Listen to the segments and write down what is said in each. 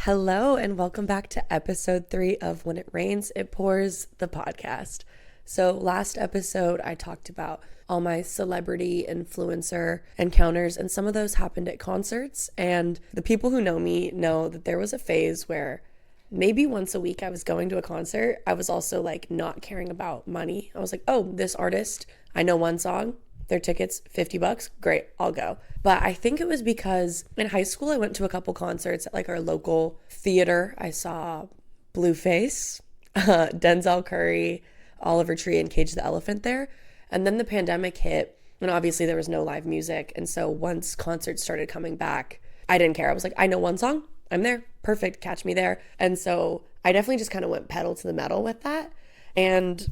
Hello, and welcome back to episode 3 of When It Rains, It Pours, the podcast. So, last episode, I talked about all my celebrity influencer encounters, and some of those happened at concerts. And the people who know me know that there was a phase where maybe once a week I was going to a concert. I was also like not caring about money. I was like, oh, this artist, I know one song. Their tickets, $50, great, I'll go. But I think it was because in high school, I went to a couple concerts at like our local theater. I saw Blueface, Denzel Curry, Oliver Tree, and Cage the Elephant there. And then the pandemic hit, and obviously there was no live music. And so once concerts started coming back, I didn't care. I was like, I know one song, I'm there, perfect, catch me there. And so I definitely just kind of went pedal to the metal with that. And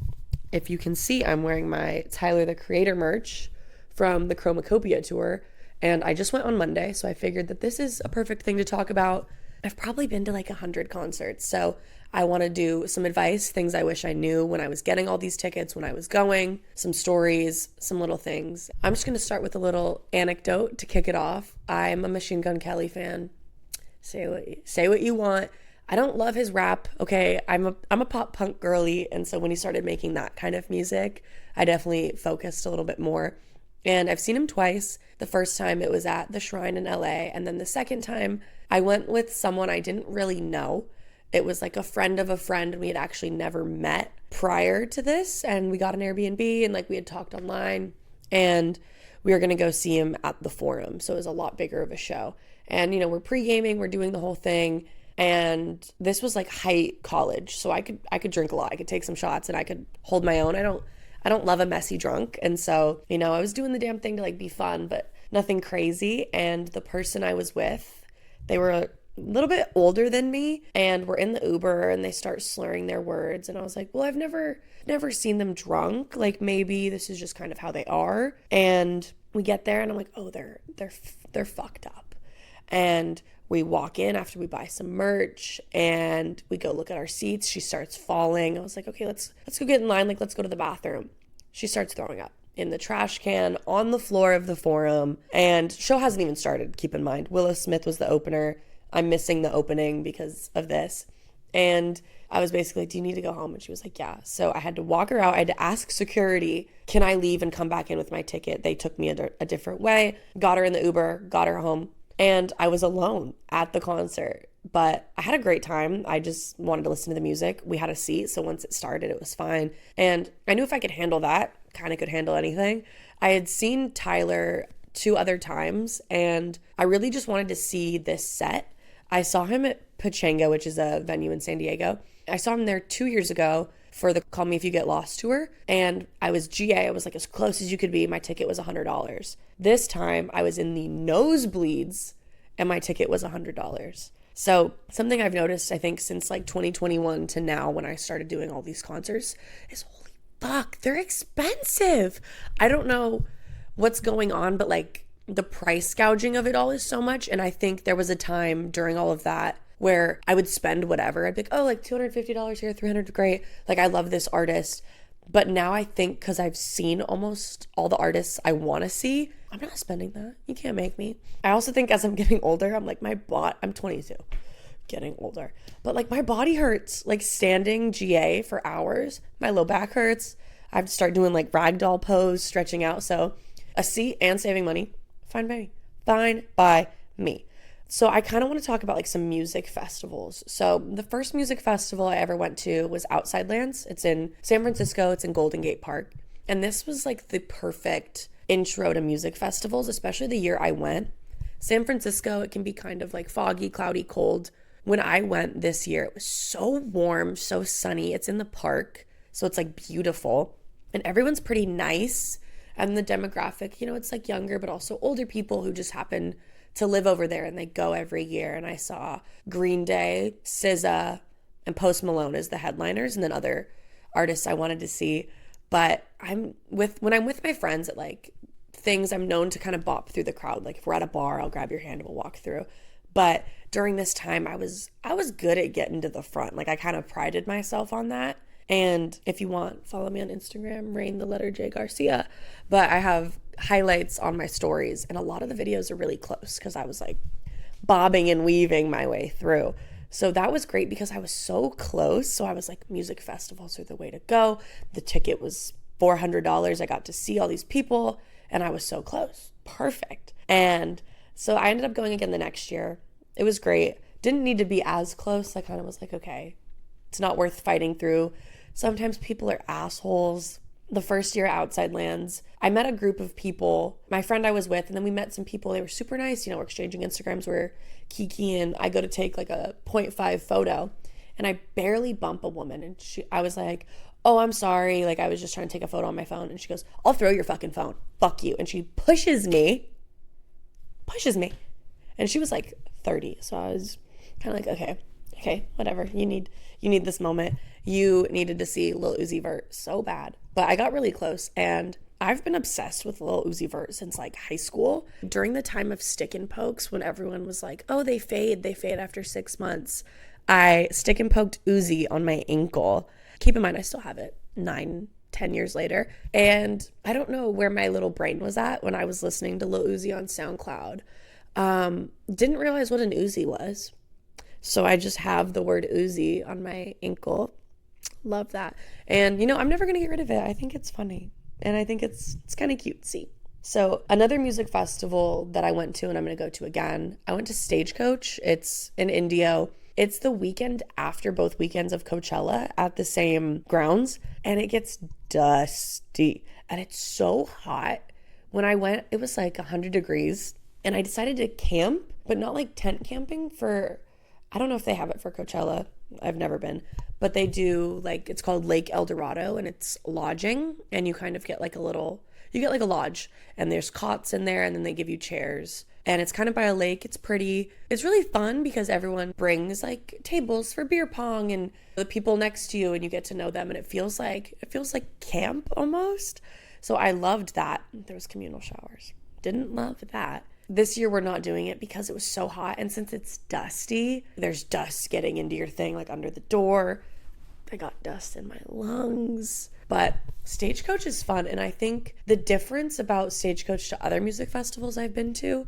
if you can see, I'm wearing my Tyler, the Creator merch from the Chromacopia tour. And I just went on Monday, so I figured that this is a perfect thing to talk about. I've probably been to like 100 concerts, so I want to do some advice, things I wish I knew when I was getting all these tickets, when I was going, some stories, some little things. I'm just going to start with a little anecdote to kick it off. I'm a Machine Gun Kelly fan. Say what you want. I don't love his rap. Okay, I'm a pop punk girly, and so when he started making that kind of music, I definitely focused a little bit more. And I've seen him twice. The first time it was at the Shrine in LA, and then the second time I went with someone I didn't really know. It was like a friend of a friend, and we had actually never met prior to this, and we got an Airbnb, and like we had talked online, and we were gonna go see him at the Forum, so it was a lot bigger of a show. And we're pre-gaming, we're doing the whole thing. And this was like height college, so I could drink a lot. I could take some shots and I could hold my own. I don't love a messy drunk. And so, I was doing the damn thing to like be fun, but nothing crazy. And the person I was with, they were a little bit older than me, and we're in the Uber and they start slurring their words. And I was like, well, I've never seen them drunk. Like maybe this is just kind of how they are. And we get there and I'm like, oh, they're fucked up. And we walk in after we buy some merch and we go look at our seats. She starts falling. I was like, okay, let's go get in line. Like, let's go to the bathroom. She starts throwing up in the trash can on the floor of the Forum. And show hasn't even started, keep in mind. Willow Smith was the opener. I'm missing the opening because of this. And I was basically like, do you need to go home? And she was like, yeah. So I had to walk her out. I had to ask security, can I leave and come back in with my ticket? They took me a different way, got her in the Uber, got her home. And I was alone at the concert, but I had a great time. I just wanted to listen to the music. We had a seat, so once it started, it was fine. And I knew if I could handle that, kind of could handle anything. I had seen Tyler 2 other times, and I really just wanted to see this set. I saw him at Pachanga, which is a venue in San Diego. I saw him there 2 years ago for the Call Me If You Get Lost tour, and I was GA. I was like as close as you could be. My ticket was $100. This time I was in the nosebleeds and my ticket was $100. So something I've noticed, I think, since like 2021 to now when I started doing all these concerts is holy fuck, they're expensive. I don't know what's going on, but like the price gouging of it all is so much. And I think there was a time during all of that where I would spend whatever. I'd be like, oh, like $250 here, $300, great. Like, I love this artist. But now I think because I've seen almost all the artists I want to see, I'm not spending that. You can't make me. I also think as I'm getting older, I'm like, I'm 22, getting older. But like my body hurts, like standing GA for hours. My low back hurts. I have to start doing like ragdoll pose, stretching out. So a seat and saving money, fine by me. Fine by me. So I kind of want to talk about like some music festivals. So the first music festival I ever went to was Outside Lands. It's in San Francisco. It's in Golden Gate Park. And this was like the perfect intro to music festivals, especially the year I went. San Francisco, it can be kind of like foggy, cloudy, cold. When I went this year, it was so warm, so sunny. It's in the park, so it's like beautiful. And everyone's pretty nice. And the demographic, it's like younger, but also older people who just happen to live over there, and they go every year. And I saw Green Day, SZA, and Post Malone as the headliners, and then other artists I wanted to see. But when I'm with my friends at like things, I'm known to kind of bop through the crowd. Like if we're at a bar, I'll grab your hand and we'll walk through. But during this time, I was good at getting to the front. Like I kind of prided myself on that. And if you want, follow me on Instagram, Rain the letter J Garcia. But I have highlights on my stories, and a lot of the videos are really close because I was like bobbing and weaving my way through. So that was great because I was so close. So I was like, music festivals are the way to go. The ticket was $400. I got to see all these people and I was so close. Perfect. And so I ended up going again the next year. It was great. Didn't need to be as close. I kind of was like, okay, it's not worth fighting through. Sometimes people are assholes. The first year at Outside Lands, I met a group of people, my friend I was with, and then we met some people. They were super nice. We're exchanging Instagrams. We're Kiki, and I go to take like a 0.5 photo, and I barely bump a woman. And I was like, oh, I'm sorry. Like, I was just trying to take a photo on my phone. And she goes, I'll throw your fucking phone. Fuck you. And she pushes me. And she was like 30. So I was kind of like, okay, whatever. You need this moment. You needed to see Lil Uzi Vert so bad. But I got really close, and I've been obsessed with Lil Uzi Vert since like high school. During the time of stick and pokes, when everyone was like, oh, they fade after 6 months, I stick and poked Uzi on my ankle. Keep in mind, I still have it 9-10 years later. And I don't know where my little brain was at when I was listening to Lil Uzi on SoundCloud. Didn't realize what an Uzi was. So I just have the word Uzi on my ankle. Love that. And, I'm never going to get rid of it. I think it's funny. And I think it's kind of cutesy. So another music festival that I went to, and I'm going to go to again, I went to Stagecoach. It's in Indio. It's the weekend after both weekends of Coachella at the same grounds. And it gets dusty. And it's so hot. When I went, it was like 100 degrees. And I decided to camp, but not like tent camping for... I don't know if they have it for Coachella. I've never been. But they do, it's called Lake El Dorado, and it's lodging. And you kind of get like a lodge. And there's cots in there, and then they give you chairs. And it's kind of by a lake. It's pretty. It's really fun because everyone brings like tables for beer pong and the people next to you, and you get to know them. And it feels like camp almost. So I loved that. There was communal showers. Didn't love that. This year we're not doing it because it was so hot, and since it's dusty, there's dust getting into your thing, like under the door. I got dust in my lungs. But Stagecoach is fun, and I think the difference about Stagecoach to other music festivals I've been to,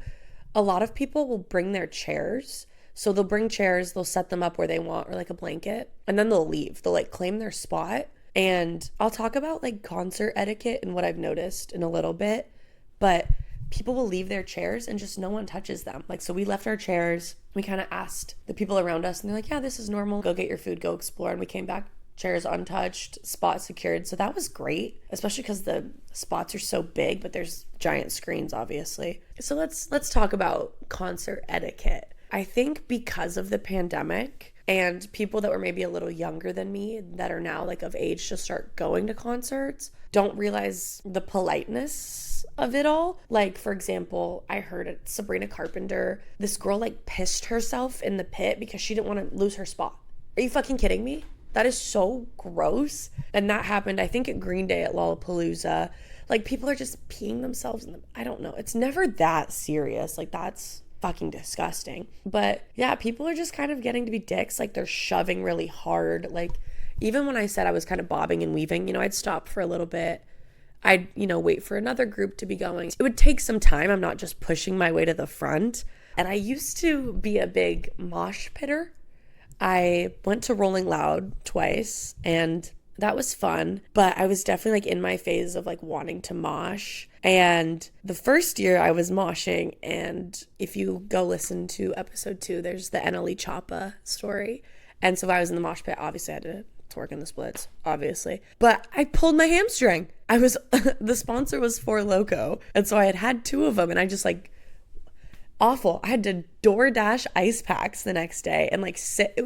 a lot of people will bring their chairs. So they'll bring chairs, they'll set them up where they want, or like a blanket, and then they'll leave. They'll claim their spot. And I'll talk about concert etiquette and what I've noticed in a little bit, but people will leave their chairs and just no one touches them. So we left our chairs. We kind of asked the people around us, and they're like, yeah, this is normal. Go get your food, go explore. And we came back, chairs untouched, spot secured. So that was great, especially because the spots are so big, but there's giant screens, obviously. So let's talk about concert etiquette. I think because of the pandemic and people that were maybe a little younger than me that are now of age to start going to concerts don't realize the politeness of it all. For example, I heard at Sabrina Carpenter, this girl pissed herself in the pit because she didn't want to lose her spot. Are you fucking kidding me? That is so gross. And that happened, I think, at Green Day at Lollapalooza. People are just peeing themselves in the... I don't know. It's never that serious. That's fucking disgusting. But yeah, people are just kind of getting to be dicks. They're shoving really hard. Even when I said I was kind of bobbing and weaving, I'd stop for a little bit. I'd, wait for another group to be going. It would take some time. I'm not just pushing my way to the front. And I used to be a big mosh pitter. I went to Rolling Loud twice, and that was fun. But I was definitely in my phase of wanting to mosh. And the first year I was moshing, and if you go listen to episode 2, there's the NLE Choppa story. And so if I was in the mosh pit, obviously I had to work in the splits, obviously. But I pulled my hamstring. The sponsor was Four Loko. And so I had 2 of them, and I just awful. I had to DoorDash ice packs the next day and sit.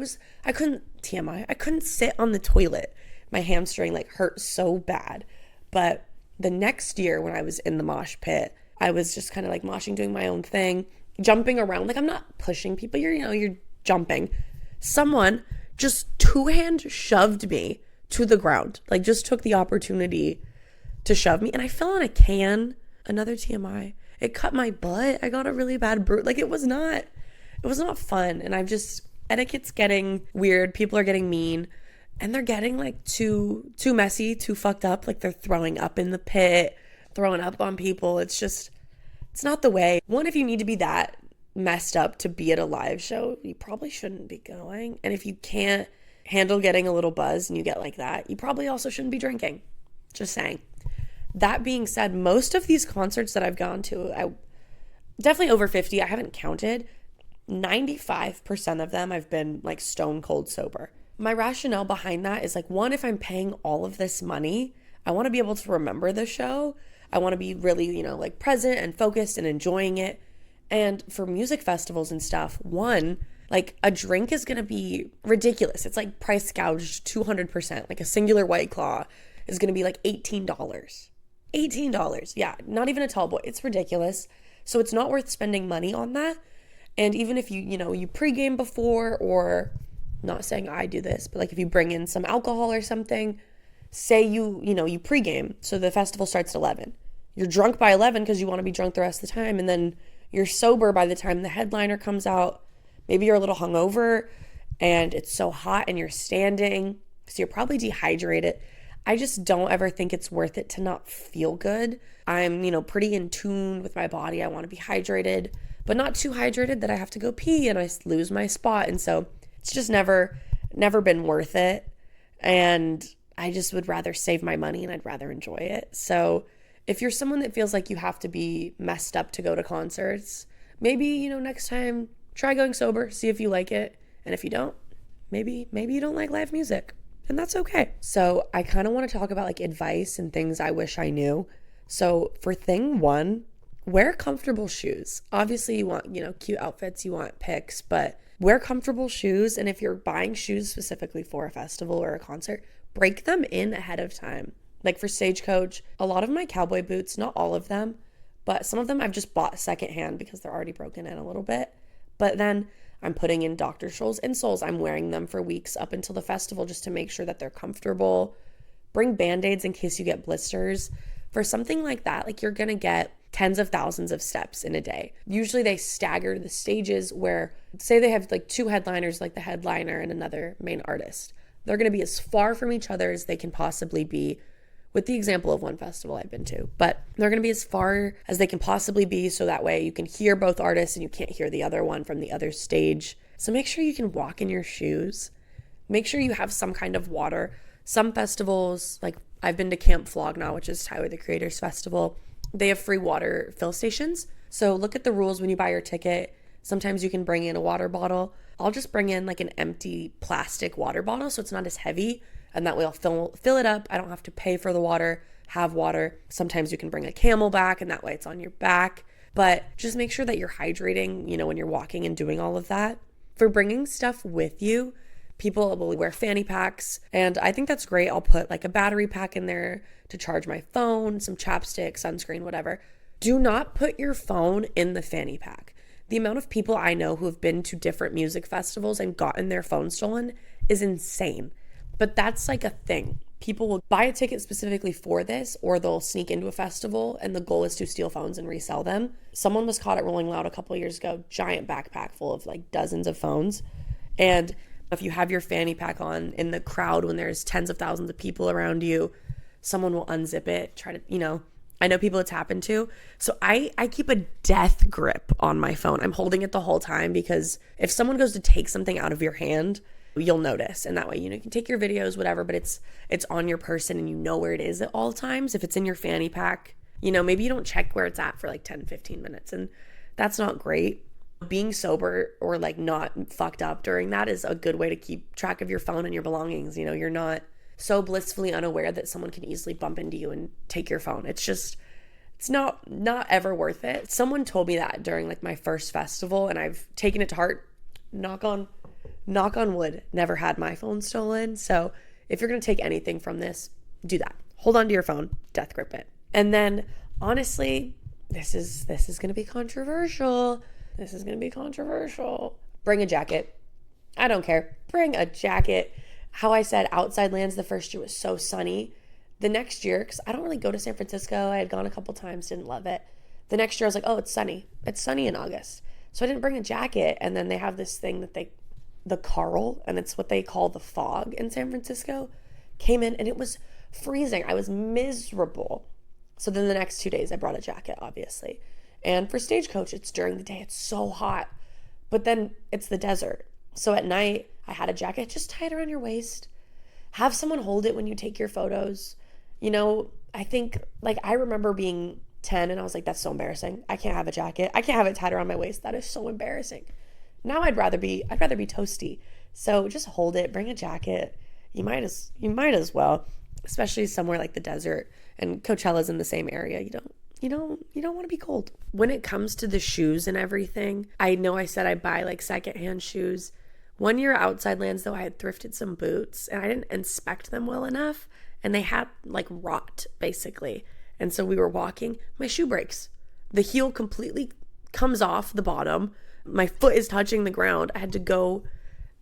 I couldn't sit on the toilet. My hamstring hurt so bad. But the next year when I was in the mosh pit, I was just kind of moshing, doing my own thing, jumping around. I'm not pushing people. You're jumping. Someone just 2-hand shoved me to the ground. Just took the opportunity to shove me. And I fell on a can. Another TMI. It cut my butt. I got a really bad bruise. It was not fun. And etiquette's getting weird. People are getting mean. And they're getting too messy, too fucked up. They're throwing up in the pit, throwing up on people. It's not the way. One, if you need to be that messed up to be at a live show, you probably shouldn't be going. And if you can't handle getting a little buzz and you get like that, you probably also shouldn't be drinking. Just saying. That being said, most of these concerts that I've gone to, I definitely over 50, I haven't counted. 95% of them I've been like stone cold sober. My rationale behind that is like, one, if I'm paying all of this money, I want to be able to remember the show. I want to be really, like present and focused and enjoying it. And for music festivals and stuff, one, like a drink is going to be ridiculous. It's like price gouged 200%. Like a singular White Claw is going to be like $18. $18. Yeah, not even a tall boy. It's ridiculous. So it's not worth spending money on that. And even if you pregame before, or not saying I do this, but like if you bring in some alcohol or something, say you pregame. So the festival starts at 11. You're drunk by 11 because you want to be drunk the rest of the time. And then you're sober by the time the headliner comes out. Maybe you're a little hungover and it's so hot and you're standing, so you're probably dehydrated. I just don't ever think it's worth it to not feel good. I'm, pretty in tune with my body. I want to be hydrated, but not too hydrated that I have to go pee and I lose my spot. And so it's just never been worth it. And I just would rather save my money and I'd rather enjoy it. So if you're someone that feels like you have to be messed up to go to concerts, maybe, next time try going sober, see if you like it. And if you don't, maybe you don't like live music, and that's okay. So I kind of want to talk about like advice and things I wish I knew. So for thing one, wear comfortable shoes. Obviously you want, cute outfits, you want pics, but wear comfortable shoes. And if you're buying shoes specifically for a festival or a concert, break them in ahead of time. Like for Stagecoach, a lot of my cowboy boots, not all of them, but some of them I've just bought secondhand because they're already broken in a little bit. But then I'm putting in Dr. Scholl's insoles. I'm wearing them for weeks up until the festival just to make sure that they're comfortable. Bring Band-Aids in case you get blisters. For something like that, like you're going to get tens of thousands of steps in a day. Usually they stagger the stages where, say they have like two headliners, like the headliner and another main artist. They're going to be as far from each other as they can possibly be, with the example of one festival I've been to. But they're going to be as far as they can possibly be, so that way you can hear both artists and you can't hear the other one from the other stage. So make sure you can walk in your shoes. Make sure you have some kind of water. Some festivals, like I've been to Camp Flog Gnaw, which is Tyler the Creator's festival, they have free water fill stations. So look at the rules when you buy your ticket. Sometimes you can bring in a water bottle. I'll just bring in like an empty plastic water bottle so it's not as heavy. And that way I'll fill it up. I don't have to pay for the water, have water. Sometimes you can bring a CamelBak and that way it's on your back. But just make sure that you're hydrating, when you're walking and doing all of that. For bringing stuff with you, people will wear fanny packs. And I think that's great. I'll put like a battery pack in there to charge my phone, some chapstick, sunscreen, whatever. Do not put your phone in the fanny pack. The amount of people I know who have been to different music festivals and gotten their phone stolen is insane. But that's like a thing. People will buy a ticket specifically for this, or they'll sneak into a festival and the goal is to steal phones and resell them. Someone was caught at Rolling Loud a couple of years ago, giant backpack full of like dozens of phones. And if you have your fanny pack on in the crowd when there's tens of thousands of people around you, someone will unzip it, try to, I know people it's happened to. So I keep a death grip on my phone. I'm holding it the whole time because if someone goes to take something out of your hand, you'll notice. And that way, you can take your videos, whatever, but it's on your person and you know where it is at all times. If it's in your fanny pack, maybe you don't check where it's at for like 10, 15 minutes. And that's not great. Being sober or like not fucked up during that is a good way to keep track of your phone and your belongings. You're not so blissfully unaware that someone can easily bump into you and take your phone. It's not ever worth it. Someone told me that during like my first festival and I've taken it to heart. Knock on wood, never had my phone stolen. So if you're going to take anything from this, do that. Hold on to your phone, death grip it. And then honestly, this is going to be controversial. Bring a jacket. I don't care. Bring a jacket. How I said outside lands the first year was so sunny. The next year, because I don't really go to San Francisco. I had gone a couple times, didn't love it. The next year I was like, oh, it's sunny. It's sunny in August. So I didn't bring a jacket. And then they have this thing that the Carl, and it's what they call the fog in San Francisco, came in and it was freezing. I was miserable. So then the next 2 days I brought a jacket, obviously. And for Stagecoach, it's during the day. It's so hot. But then it's the desert. So at night, I had a jacket. Just tie it around your waist. Have someone hold it when you take your photos. I think, like, I remember being 10 and I was like, that's so embarrassing. I can't have a jacket. I can't have it tied around my waist. That is so embarrassing. Now I'd rather be toasty. So just hold it, bring a jacket. You might as well, especially somewhere like the desert, and Coachella's in the same area. You don't want to be cold. When it comes to the shoes and everything, I know I said I buy like secondhand shoes. One year at Outside Lands, though, I had thrifted some boots and I didn't inspect them well enough, and they had like rot basically. And so we were walking, my shoe breaks. The heel completely comes off the bottom. My foot is touching the ground. I had to go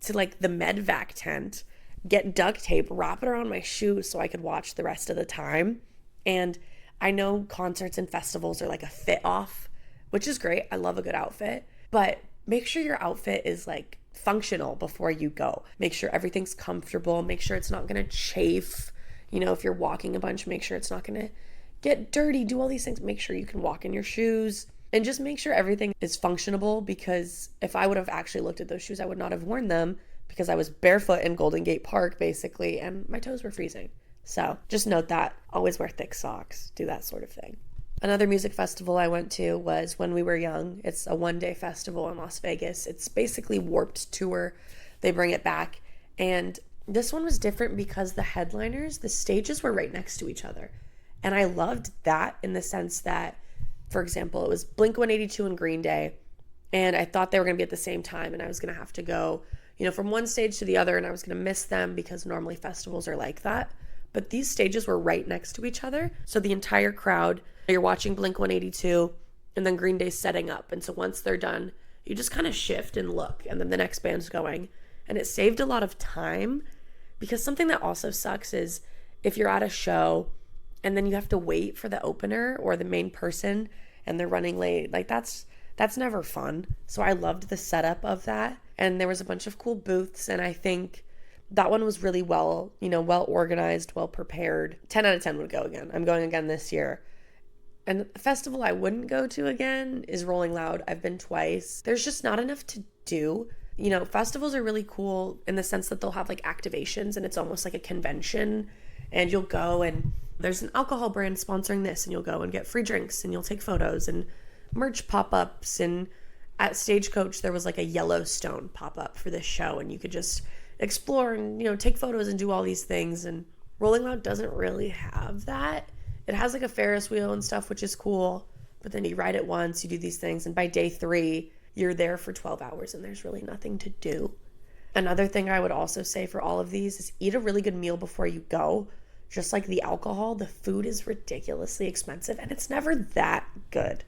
to like the medvac tent, get duct tape, wrap it around my shoe so I could watch the rest of the time. And I know concerts and festivals are like a fit off, which is great. I love a good outfit, but make sure your outfit is like functional before you go. Make sure everything's comfortable. Make sure it's not going to chafe. If you're walking a bunch, make sure it's not going to get dirty. Do all these things. Make sure you can walk in your shoes. And just make sure everything is functionable, because if I would have actually looked at those shoes, I would not have worn them, because I was barefoot in Golden Gate Park basically, and my toes were freezing. So just note that. Always wear thick socks. Do that sort of thing. Another music festival I went to was When We Were Young. It's a one-day festival in Las Vegas. It's basically Warped Tour. They bring it back. And this one was different because the headliners, the stages were right next to each other. And I loved that in the sense that, for example, it was Blink-182 and Green Day, and I thought they were going to be at the same time, and I was going to have to go, from one stage to the other, and I was going to miss them because normally festivals are like that. But these stages were right next to each other, so the entire crowd, you're watching Blink-182, and then Green Day's setting up, and so once they're done, you just kind of shift and look, and then the next band's going, and it saved a lot of time, because something that also sucks is if you're at a show and then you have to wait for the opener or the main person and they're running late, like that's never fun. So I loved the setup of that, and there was a bunch of cool booths, and I think that one was really well organized, well prepared. 10 out of 10 would go again. I'm going again this year. And a festival I wouldn't go to again is Rolling Loud. I've been twice. There's just not enough to do. Festivals are really cool in the sense that they'll have like activations, and it's almost like a convention, and you'll go and there's an alcohol brand sponsoring this, and you'll go and get free drinks, and you'll take photos and merch pop-ups. And at Stagecoach, there was like a Yellowstone pop-up for this show, and you could just explore and, take photos and do all these things. And Rolling Loud doesn't really have that. It has like a Ferris wheel and stuff, which is cool, but then you ride it once, you do these things, and by day 3, you're there for 12 hours and there's really nothing to do. Another thing I would also say for all of these is eat a really good meal before you go. Just like the alcohol, the food is ridiculously expensive, and it's never that good.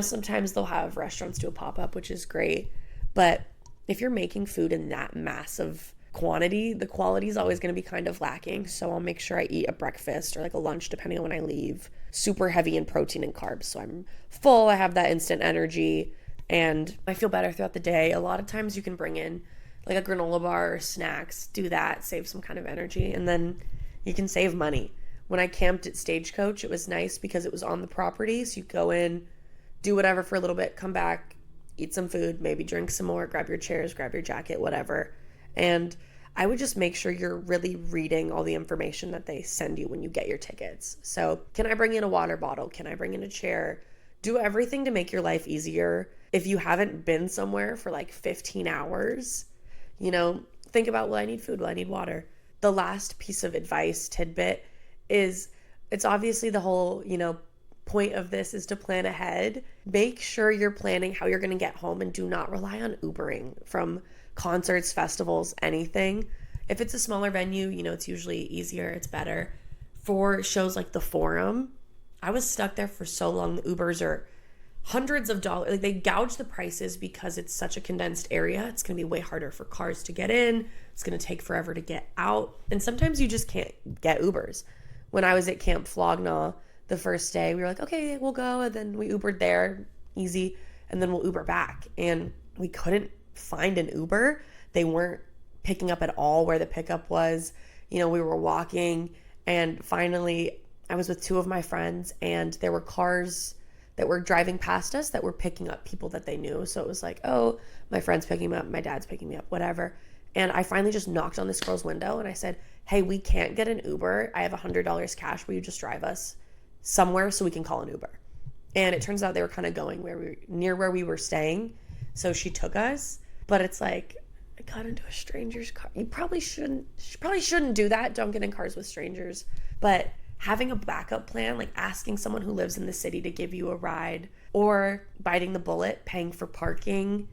Sometimes they'll have restaurants do a pop-up, which is great, but if you're making food in that massive quantity, the quality is always going to be kind of lacking. So I'll make sure I eat a breakfast or like a lunch, depending on when I leave, super heavy in protein and carbs. So I'm full, I have that instant energy, and I feel better throughout the day. A lot of times you can bring in like a granola bar or snacks, do that, save some kind of energy, and then you can save money. When I camped at Stagecoach, it was nice because it was on the property. So you go in, do whatever for a little bit, come back, eat some food, maybe drink some more, grab your chairs, grab your jacket, whatever. And I would just make sure you're really reading all the information that they send you when you get your tickets. So can I bring in a water bottle? Can I bring in a chair? Do everything to make your life easier. If you haven't been somewhere for like 15 hours, think about, will I need food? Will I need water? The last piece of advice, tidbit, is it's obviously the whole, point of this is to plan ahead. Make sure you're planning how you're going to get home, and do not rely on Ubering from concerts, festivals, anything. If it's a smaller venue, it's usually easier, it's better. For shows like the Forum, I was stuck there for so long. The Ubers are hundreds of dollars. Like, they gouge the prices because it's such a condensed area. It's going to be way harder for cars to get in. It's going to take forever to get out. And sometimes you just can't get Ubers. When I was at Camp Flog Gnaw the first day, we were like, okay, we'll go. And then we Ubered there, easy. And then we'll Uber back. And we couldn't find an Uber. They weren't picking up at all where the pickup was. We were walking, and finally I was with 2 of my friends, and there were cars that were driving past us that were picking up people that they knew. So it was like, oh, my friend's picking me up, my dad's picking me up, whatever. And I finally just knocked on this girl's window and I said, hey, we can't get an Uber. I have $100 cash. Will you just drive us somewhere so we can call an Uber? And it turns out they were kind of going near where we were staying. So she took us, but it's like, I got into a stranger's car. You probably shouldn't do that. Don't get in cars with strangers. But having a backup plan, like asking someone who lives in the city to give you a ride, or biting the bullet, paying for parking,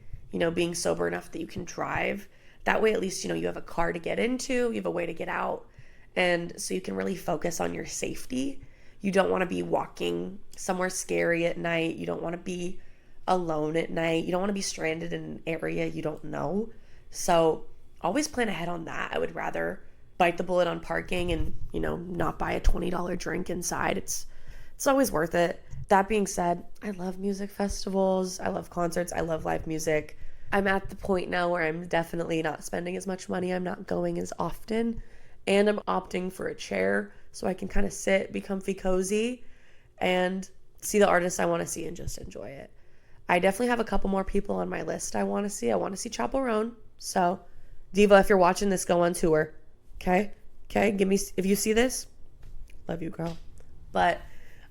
being sober enough that you can drive. That way, at least, you have a car to get into, you have a way to get out. And so you can really focus on your safety. You don't want to be walking somewhere scary at night. You don't want to be alone at night. You don't want to be stranded in an area you don't know. So always plan ahead on that. I would rather bite the bullet on parking and, not buy a $20 drink inside. It's always worth it. That being said, I love music festivals. I love concerts. I love live music. I'm at the point now where I'm definitely not spending as much money. I'm not going as often. And I'm opting for a chair so I can kind of sit, be comfy, cozy, and see the artists I want to see and just enjoy it. I definitely have a couple more people on my list I want to see. I want to see Chappell Roan. So, Diva, if you're watching this, go on tour. Okay? Give me, if you see this, love you, girl. But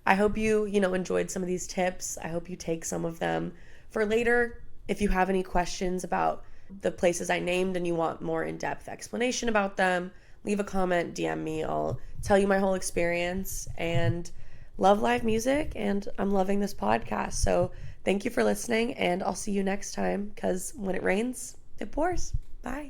I hope you, enjoyed some of these tips. I hope you take some of them for later. If you have any questions about the places I named and you want more in-depth explanation about them, leave a comment, DM me. I'll tell you my whole experience, and love live music, and I'm loving this podcast. So thank you for listening, and I'll see you next time, because when it rains, it pours. Bye.